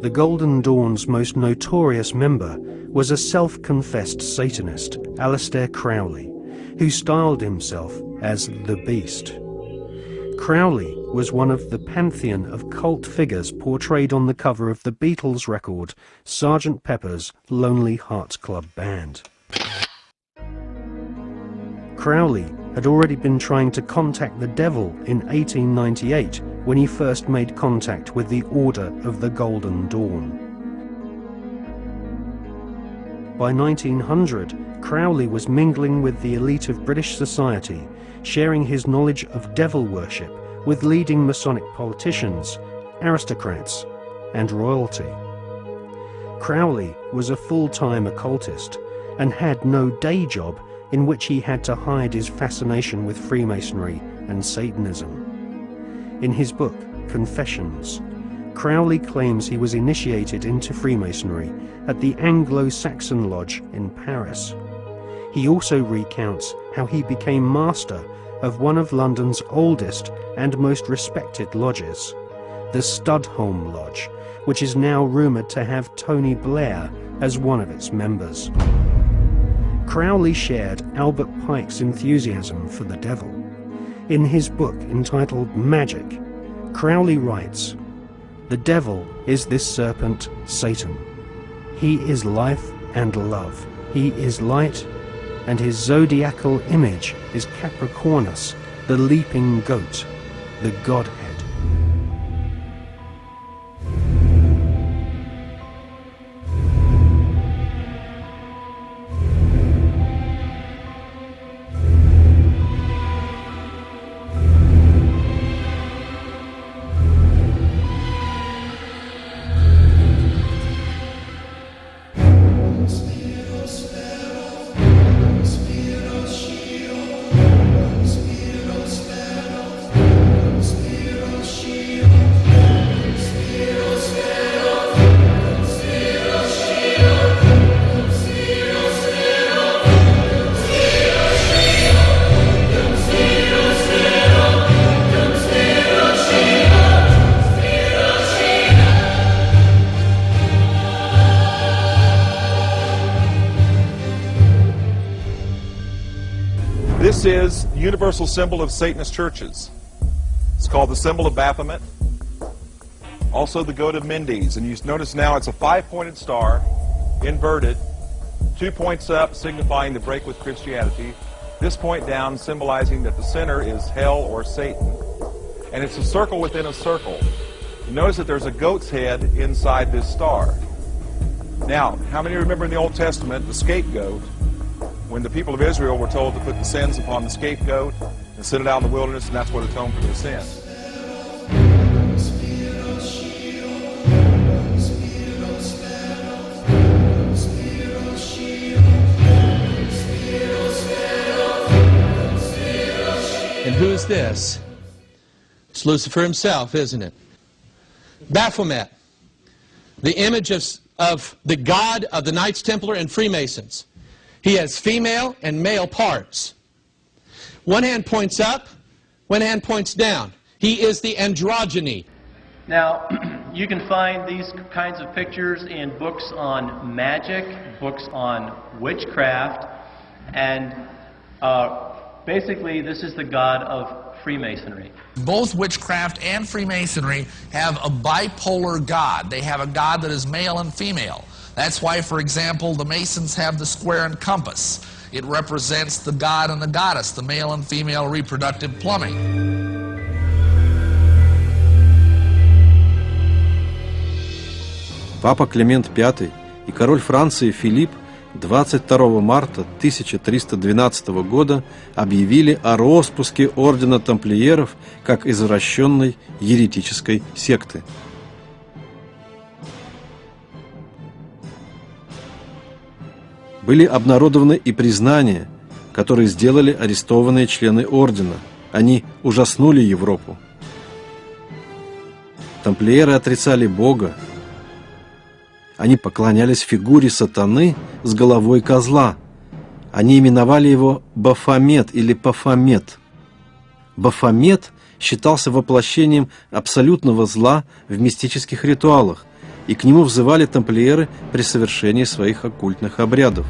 the Golden Dawn's most notorious member was a self-confessed Satanist, Aleister Crowley, who styled himself as the Beast. Crowley was one of the pantheon of cult figures portrayed on the cover of the Beatles record Sgt. Pepper's Lonely Hearts Club Band. Crowley had already been trying to contact the devil in 1898 when he first made contact with the Order of the Golden Dawn. By 1900, Crowley was mingling with the elite of British society, sharing his knowledge of devil worship with leading Masonic politicians, aristocrats, and royalty. Crowley was a full-time occultist and had no day job in which he had to hide his fascination with Freemasonry and Satanism. In his book, Confessions, Crowley claims he was initiated into Freemasonry at the Anglo-Saxon Lodge in Paris. He also recounts how he became master of one of London's oldest and most respected lodges, the Studholme Lodge, which is now rumoured to have Tony Blair as one of its members. Crowley shared Albert Pike's enthusiasm for the devil. In his book entitled Magic, Crowley writes, "The devil is this serpent, Satan. He is life and love. He is light, and his zodiacal image is Capricornus, the leaping goat, the Godhead." This is the universal symbol of Satanist churches. It's called the symbol of Baphomet, also the goat of Mendes. And you notice now it's a five-pointed star, inverted, 2 points up signifying the break with Christianity, this point down symbolizing that the center is hell or Satan. And it's a circle within a circle. You notice that there's a goat's head inside this star. Now, how many remember in the Old Testament the scapegoat? When the people of Israel were told to put the sins upon the scapegoat and send it out in the wilderness, and that's what atoned for their sins. And who is this? It's Lucifer himself, isn't it? Baphomet, the image of the god of the Knights Templar and Freemasons. He has female and male parts. One hand points up, one hand points down. He is the androgyny. Now, you can find these kinds of pictures in books on magic, books on witchcraft, and basically this is the god of Freemasonry. Both witchcraft and Freemasonry have a bipolar god. They have a god that is male and female. That's why, for example, the Masons have the square and compass. It represents the god and the goddess, the male and female reproductive plumbing. Папа Климент V и король Франции Филипп 22 марта 1312 года объявили о роспуске ордена тамплиеров как извращенной еретической секты. Были обнародованы и признания, которые сделали арестованные члены ордена. Они ужаснули Европу. Тамплиеры отрицали Бога. Они поклонялись фигуре сатаны с головой козла. Они именовали его Бафомет или Бафомет. Бафомет считался воплощением абсолютного зла в мистических ритуалах. и к нему взывали тамплиеры при совершении своих оккультных обрядов.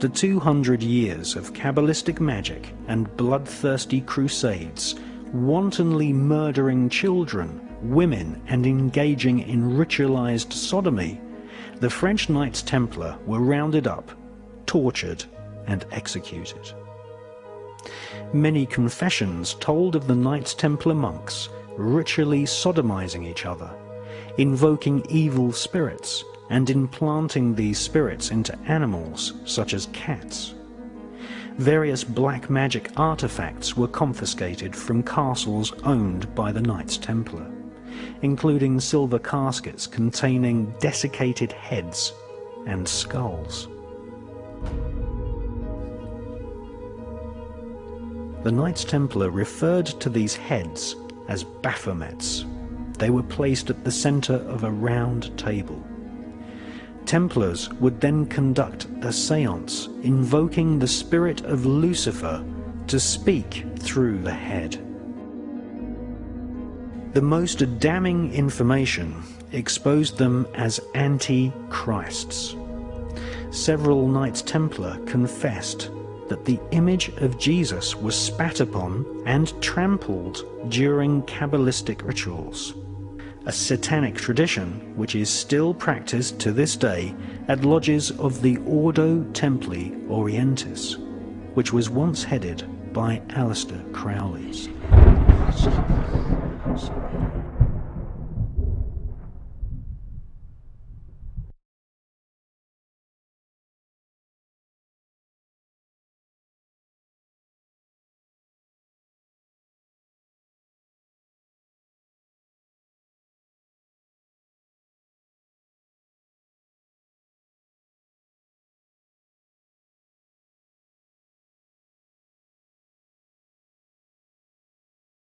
After 200 years of Kabbalistic magic and bloodthirsty crusades, wantonly murdering children, women, and engaging in ritualized sodomy, the French Knights Templar were rounded up, tortured, and executed. Many confessions told of the Knights Templar monks ritually sodomizing each other, invoking evil spirits, and implanting these spirits into animals such as cats. Various black magic artifacts were confiscated from castles owned by the Knights Templar, including silver caskets containing desiccated heads and skulls. The Knights Templar referred to these heads as Baphomets. They were placed at the center of a round table. Templars would then conduct a seance invoking the spirit of Lucifer to speak through the head. The most damning information exposed them as anti-Christs. Several Knights Templar confessed that the image of Jesus was spat upon and trampled during Kabbalistic rituals, a satanic tradition which is still practiced to this day at lodges of the Ordo Templi Orientis, which was once headed by Aleister Crowley.